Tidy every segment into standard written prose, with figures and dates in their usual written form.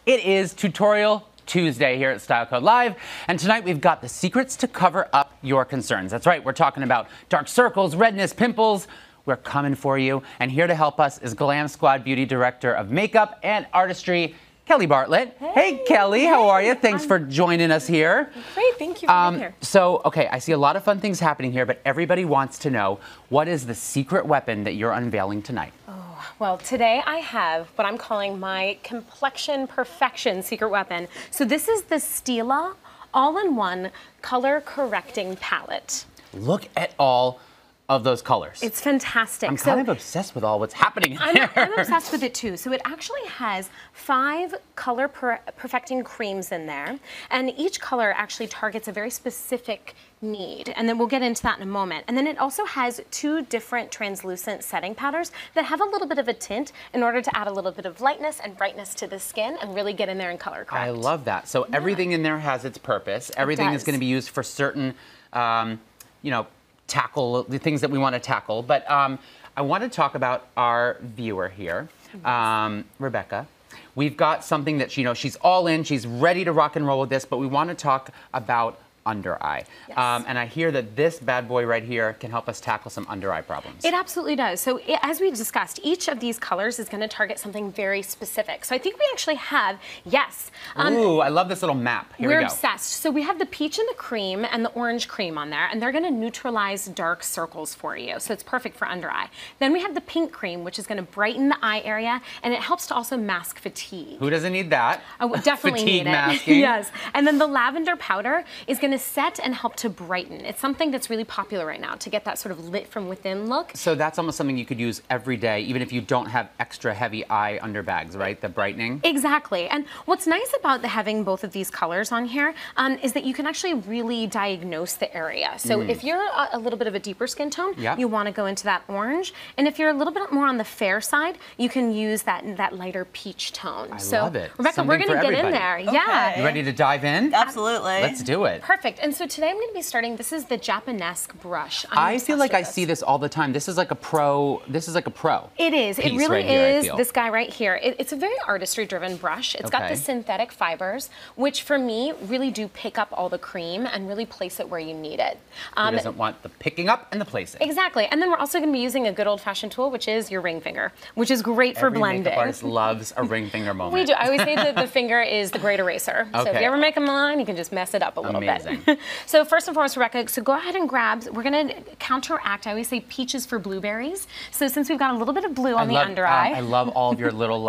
It is Tutorial Tuesday here at Style Code Live, and tonight we've got the secrets to cover up your concerns. That's right, we're talking about dark circles, redness, pimples. We're coming for you, and here to help us is Glam Squad Beauty Director of Makeup and Artistry, Kelly Bartlett. Hey Kelly, how are you? Thanks for joining us here. Great, thank you for being here. So, okay, I see a lot of fun things happening here, but everybody wants to know, what is the secret weapon that you're unveiling tonight? Well, today I have what I'm calling my complexion perfection secret weapon. So this is the Stila all-in-one color correcting palette. Look at all of those colors. It's fantastic. I'm kind of obsessed with all what's happening here. I'm obsessed with it too. So it actually has 5 color perfecting creams in there, and each color actually targets a very specific need, and then we'll get into that in a moment. And then it also has 2 different translucent setting powders that have a little bit of a tint in order to add a little bit of lightness and brightness to the skin and really get in there and color correct. I love that. So everything in there has its purpose. Everything is going to be used for certain, tackle the things that we want to tackle. But I want to talk about our viewer here, Rebecca. We've got something that she's all in. She's ready to rock and roll with this. But we want to talk about under eye. Yes. And I hear that this bad boy right here can help us tackle some under eye problems. It absolutely does. So as we discussed, each of these colors is going to target something very specific. So I think we actually have, yes. Ooh, I love this little map. Here we go. We're obsessed. So we have the peach and the cream and the orange cream on there, and they're going to neutralize dark circles for you. So it's perfect for under eye. Then we have the pink cream, which is going to brighten the eye area, and it helps to also mask fatigue. Who doesn't need that? Oh, definitely fatigue need it. Masking. Yes. And then the lavender powder is going to set and help to brighten. It's something that's really popular right now to get that sort of lit from within look. So that's almost something you could use every day, even if you don't have extra heavy eye under bags, right? The brightening. Exactly. And what's nice about having both of these colors on here is that you can actually really diagnose the area. So if you're a little bit of a deeper skin tone, you want to go into that orange. And if you're a little bit more on the fair side, you can use that lighter peach tone. I love it. Rebecca, we're going to get in there. Okay. Yeah. You ready to dive in? Absolutely. Let's do it. Perfect. And so today I'm going to be starting, this is the Japanesque brush. I feel like I see this all the time. This is like a pro. It is. It really right here, is. This guy right here. It's a very artistry-driven brush. It's got the synthetic fibers, which for me really do pick up all the cream and really place it where you need it. Who doesn't want the picking up and the placing? Exactly. And then we're also going to be using a good old-fashioned tool, which is your ring finger, which is great for blending. Every makeup artist loves a ring finger moment. We do. I always say that the finger is the great eraser. So if you ever make a line, you can just mess it up a little bit. So first and foremost, Rebecca, so go ahead and grab, we're going to counteract, I always say peaches for blueberries. So since we've got a little bit of blue on the under eye. I love all of your little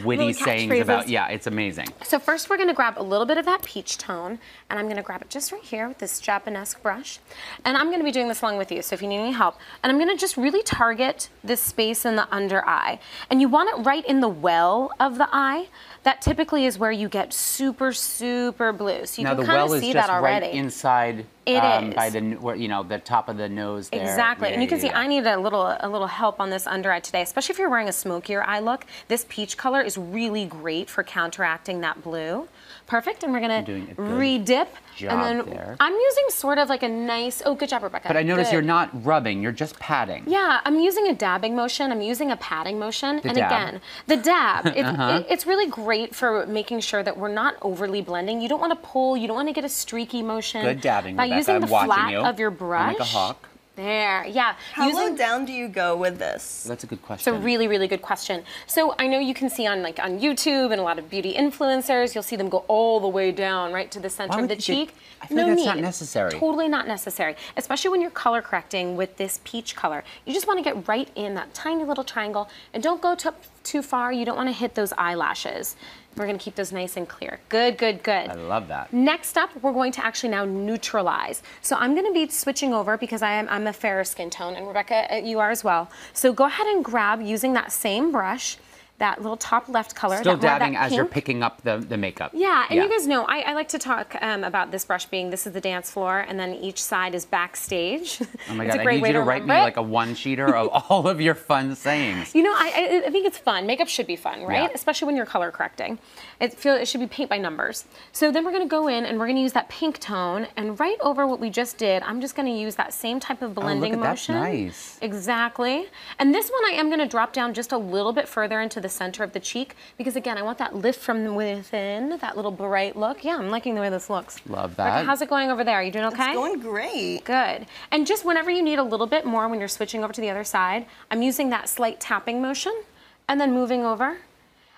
witty sayings about, it's amazing. So first we're going to grab a little bit of that peach tone, and I'm going to grab it just right here with this Japanesque brush. And I'm going to be doing this along with you, so if you need any help. And I'm going to just really target this space in the under eye. And you want it right in the well of the eye. That typically is where you get super, super blue. So you can kind of see that already. Right inside by the top of the nose there. Exactly. And you can see I need a little help on this under eye today, especially if you're wearing a smokier eye look. This peach color is really great for counteracting that blue. Perfect. And we're going to re-dip. And then I'm using sort of like a nice, good job, Rebecca. But I notice you're not rubbing, you're just patting. Yeah, I'm using a dabbing motion. I'm using a patting motion. Again, the dab, it's really great for making sure that we're not overly blending. You don't want to pull, you don't want to get a streaky motion. Good dabbing, By Rebecca. using the flat you. of your brush. Like a hawk. There, yeah. How low down do you go with this? That's a good question. It's a really, really good question. So I know you can see on YouTube and a lot of beauty influencers, you'll see them go all the way down, right to the center of the cheek. I feel like that's not necessary. Totally not necessary, especially when you're color correcting with this peach color. You just want to get right in that tiny little triangle, and don't go too far. You don't want to hit those eyelashes. We're going to keep those nice and clear. Good, good, good. I love that. Next up, we're going to actually now neutralize. So I'm going to be switching over because I'm a fairer skin tone, and Rebecca, you are as well. So go ahead and grab, using that same brush, that little top left color. Still dabbing as you're picking up the makeup. Yeah, and you guys know, I like to talk about this brush being, this is the dance floor, and then each side is backstage. Oh my God, I need you to write me like a one-sheeter of all of your fun sayings. You know, I think it's fun. Makeup should be fun, right? Yeah. Especially when you're color correcting. It should be paint by numbers. So then we're gonna go in and we're gonna use that pink tone, and right over what we just did, I'm just gonna use that same type of blending motion. That's nice. Exactly. And this one I am gonna drop down just a little bit further into the center of the cheek, because again, I want that lift from within, that little bright look. Yeah, I'm liking the way this looks. Love that. Rebecca, how's it going over there? Are you doing okay? It's going great. Good. And just whenever you need a little bit more when you're switching over to the other side, I'm using that slight tapping motion and then moving over.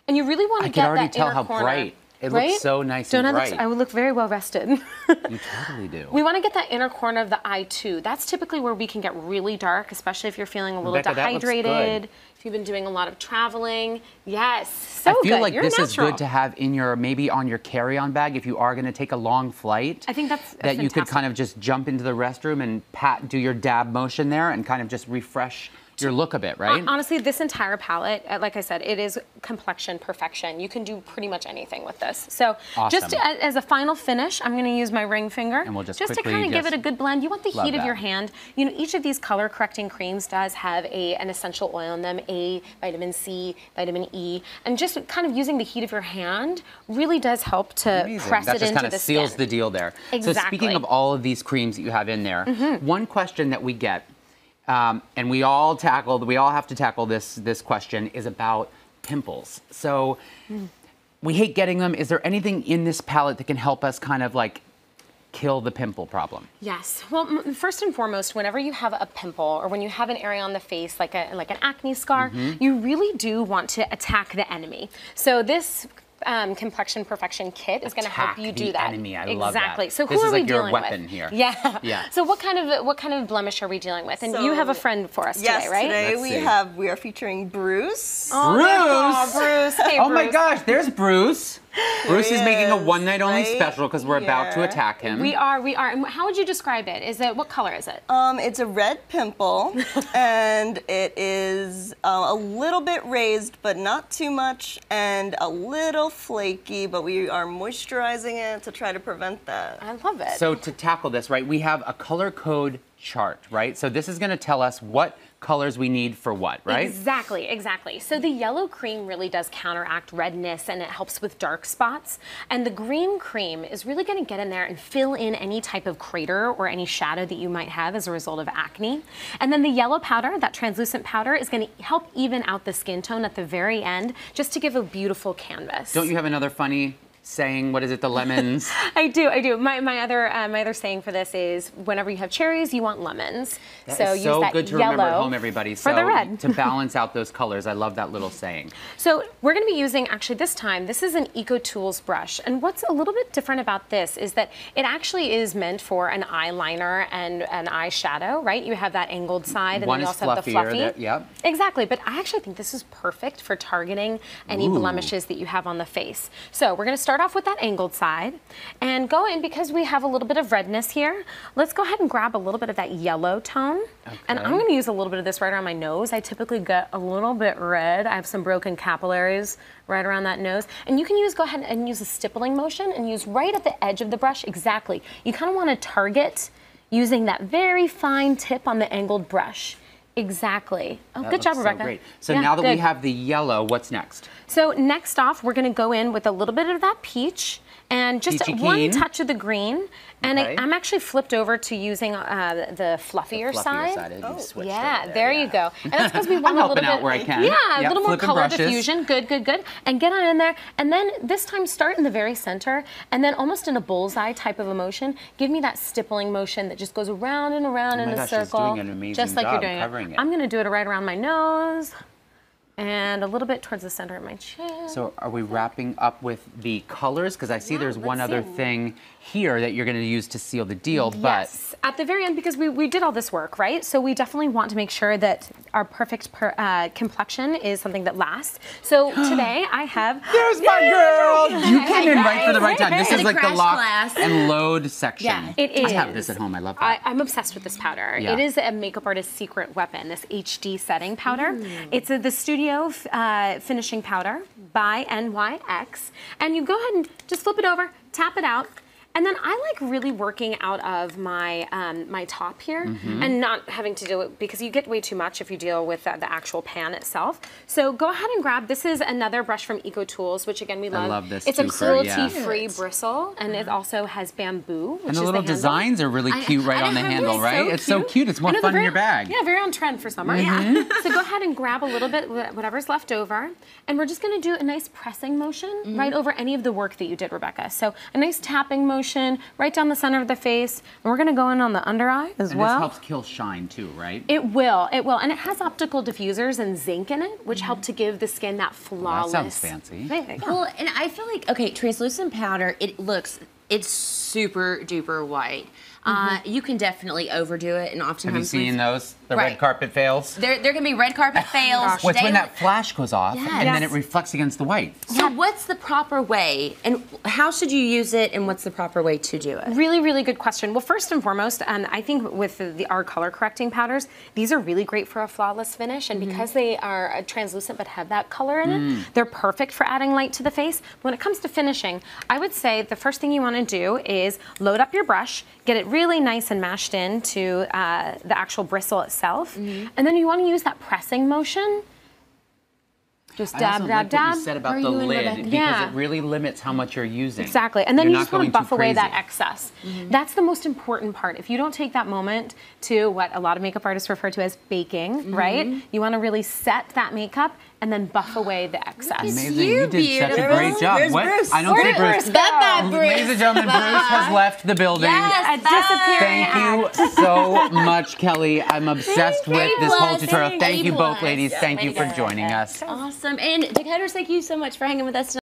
And you really want to get that inner corner. I can already tell how bright. It looks so nice and bright. I would look very well rested. You totally do. We want to get that inner corner of the eye too. That's typically where we can get really dark, especially if you're feeling a little Rebecca, dehydrated, if you've been doing a lot of traveling. Yes, so good. I feel like You're this natural. is good to have in your, maybe on your carry-on bag if you are going to take a long flight. I think that's that fantastic. You could kind of just jump into the restroom and do your dab motion there and kind of just refresh your look a bit, right? Honestly, this entire palette, like I said, it is complexion perfection. You can do pretty much anything with this. So awesome. Just as a final finish, I'm going to use my ring finger. And we'll just to kind of give it a good blend. You want the heat of your hand. You know, each of these color correcting creams does have an essential oil in them, A, vitamin C, vitamin E, and just kind of using the heat of your hand really does help to press that it just into kind the of seals skin. the deal there. Exactly. So speaking of all of these creams that you have in there, one question that we get, and we all have to tackle this question, is about pimples. So we hate getting them. Is there anything in this palette that can help us kind of like kill the pimple problem? Yes. Well, first and foremost, whenever you have a pimple or when you have an area on the face like an acne scar, you really do want to attack the enemy. So this complexion perfection kit is going to help you do that. Enemy. I love that. Exactly. So this who is are we like your dealing weapon with? here. Yeah. Yeah. So what kind of blemish are we dealing with? And you have a friend for us today, right? Today Let's see. we are featuring Bruce. Oh, Bruce. Hey, Oh my Bruce. gosh, there's Bruce. Bruce is making a is, one night only right special because we're about to here. attack him. We are. And how would you describe it? What color is it? It's a red pimple, and it is a little bit raised, but not too much, and a little flaky, but we are moisturizing it to try to prevent that. I love it. So to tackle this, right, we have a color code chart, right? So this is going to tell us what colors we need for what, right? Exactly. So the yellow cream really does counteract redness and it helps with dark spots. And the green cream is really going to get in there and fill in any type of crater or any shadow that you might have as a result of acne. And then the yellow powder, that translucent powder, is going to help even out the skin tone at the very end, just to give a beautiful canvas. Don't you have another funny saying? What is it? The lemons? I do. My other saying for this is whenever you have cherries, you want lemons. That so is use so that good to yellow remember at home, everybody. for the red. To balance out those colors, I love that little saying. So we're going to be using, actually this time, this is an EcoTools brush. And what's a little bit different about this is that it actually is meant for an eyeliner and an eyeshadow, right? You have that angled side and One then you is also have the fluffier, fluffy. yep. Exactly, but I actually think this is perfect for targeting any blemishes that you have on the face. So we're going to start off with that angled side and go in, because we have a little bit of redness here. Let's go ahead and grab a little bit of that yellow tone. Okay. And I'm going to use a little bit of this right around my nose. I typically get a little bit red. I have some broken capillaries right around that nose. And you can go ahead and use a stippling motion and use right at the edge of the brush. Exactly. You kind of want to target using that very fine tip on the angled brush. Exactly. Oh, That good job, looks so Rebecca. great. So Yeah, now that we good. have the yellow, what's next? So next off, we're going to go in with a little bit of that peach and just Peachy one keen. touch of the green. And Okay. I'm actually flipped over to using the fluffier side. You've switched Yeah, over there you go. And that's because we want I'm a little helping bit out where I can. Yeah, a Yep, little more flipping color brushes. diffusion. Good. And get on in there. And then this time start in the very center and then almost in a bullseye type of a motion, give me that stippling motion that just goes around and around in my a gosh, it's circle. doing an amazing just like job you're doing covering it. I'm going to do it right around my nose and a little bit towards the center of my chin. So are we wrapping up with the colors? Because I see there's one let's other see. thing here that you're going to use to seal the deal. Yes, at the very end, because we did all this work, right? So we definitely want to make sure that our perfect complexion is something that lasts. So today I have... There's my girl! You came in right for the right time. This is The like the crash lock class. and load section. Yeah, it is. I have this at home. I love that. I'm obsessed with this powder. Yeah. It is a makeup artist's secret weapon, this HD setting powder. It's the Studio Finishing Powder by NYX. And you go ahead and just flip it over, tap it out, And then I like really working out of my my top here and not having to deal with, because you get way too much if you deal with the actual pan itself. So go ahead and grab, this is another brush from Eco Tools, which again we love. I love this It's too, a cruelty-free bristle, and it also has bamboo, which And is the little handle. designs are really cute right on the handle, right? It's so cute. It's more I know, fun they're in your bag. Yeah, very on trend for summer. Yeah. So go ahead and grab a little bit, whatever's left over, and we're just going to do a nice pressing motion right over any of the work that you did, Rebecca. So a nice tapping motion right down the center of the face, and we're going to go in on the under eye as And well. this helps kill shine too, right? It will, and it has optical diffusers and zinc in it, which help to give the skin that flawless. That sounds fancy. Yeah. Well, and I feel like, okay, translucent powder, it's super duper white. You can definitely overdo it, and oftentimes Have you seen those? The Right. red carpet fails? There can be red carpet fails. Well, it's when that flash goes off Yes. and then it reflects against the white. So what's the proper way, and how should you use it, and what's the proper way to do it? Really, really good question. Well, first and foremost, I think with our color correcting powders, these are really great for a flawless finish, and because they are translucent but have that color in it, they're perfect for adding light to the face. When it comes to finishing, I would say the first thing you want to do is load up your brush, get it really nice and mashed into the actual bristle itself, and then you want to use that pressing motion. Just I dab, also dab, like dab. what you said about Are the you in, lid Rebecca? because Yeah. it really limits how much you're using. Exactly, and then You're you not just want to going buff too away that crazy. excess. That's the most important part. If you don't take that moment to what a lot of makeup artists refer to as baking, right? You want to really set that makeup and then buff away the excess. Amazing. You You did such a beautiful. great job. Where's What? Bruce? I don't see Where's Bruce. Bye-bye, Bruce. Ladies and gentlemen, Bruce has left the building. A disappearing Thank you so much, Kelly. I'm obsessed with this whole tutorial. Thank you both, ladies. Thank you for joining us. Awesome. And Decoders, thank you so much for hanging with us tonight.